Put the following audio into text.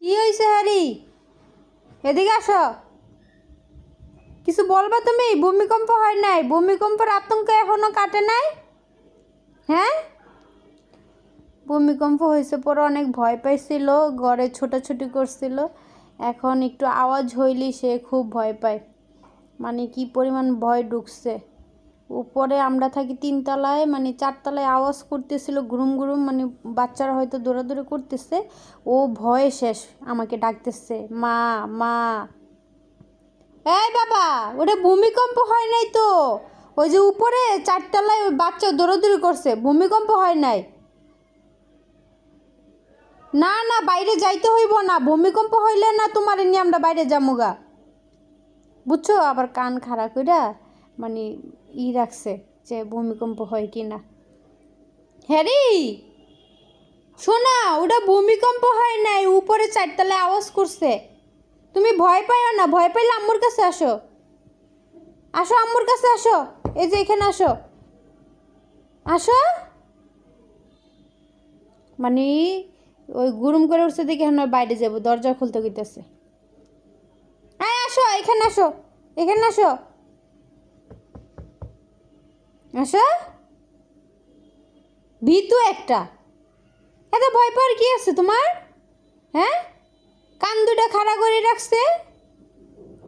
কি হয়েছে হ্যারি? এদিকে আসো। কিছু বলবা তুমি? ভূমিকম্প হয় নাই? ভূমিকম্পের আতঙ্ক এখনো কাটে নাই? হ্যাঁ, ভূমিকম্প হয়েছে পরে অনেক ভয় পাইছিল, ঘরে ছোটাছুটি করছিল। এখন একটু আওয়াজ হইলেই সে খুব ভয় পায়, মানে কি পরিমাণ ভয় ঢুকছে। উপরে আমরা থাকি তিনতলায়, মানে চারতলায় আওয়াজ করতেছিল গুরুম গুরুম, মানে বাচ্চারা হয়তো দৌড়াদৌড়ি করতেছে। ও ভয়ে শেষ, আমাকে ডাকতেছে মা মা। এই বাবা, ওটা ভূমিকম্প হয় নাই তো। ওই যে উপরে চারতলায় ওই বাচ্চা দৌড়াদৌড়ি করছে, ভূমিকম্প হয় নাই। না না, বাইরে যাইতে হইব না, ভূমিকম্প হইলে না তোমার নিয়ে আমরা বাইরে যামুগা, বুঝছো? আবার কান খাড়া কইরা মানে রাখছে যে ভূমিকম্প হয় কি না। হ্যারি শোনা, ওটা ভূমিকম্প হয় নাই, উপরে চারতলায় আওয়াজ করছে। তুমি ভয় পাইও না, ভয় পাইলে আম্মুর কাছে আসো। আসো আম্মুর কাছে আসো, এই যে এখানে আসো, আসো। মানে ওই গুরুম করে উঠছে দেখে এখন বাইরে যাবো, দরজা খুলতে গিতেছে। হ্যাঁ আসো, এখানে আসো, এখানে আসো, আসো। ভীতু একটা, এত ভয় পাওয়ার কি আছে তোমার? হ্যাঁ, কান দুটা খাড়া করে রাখছে।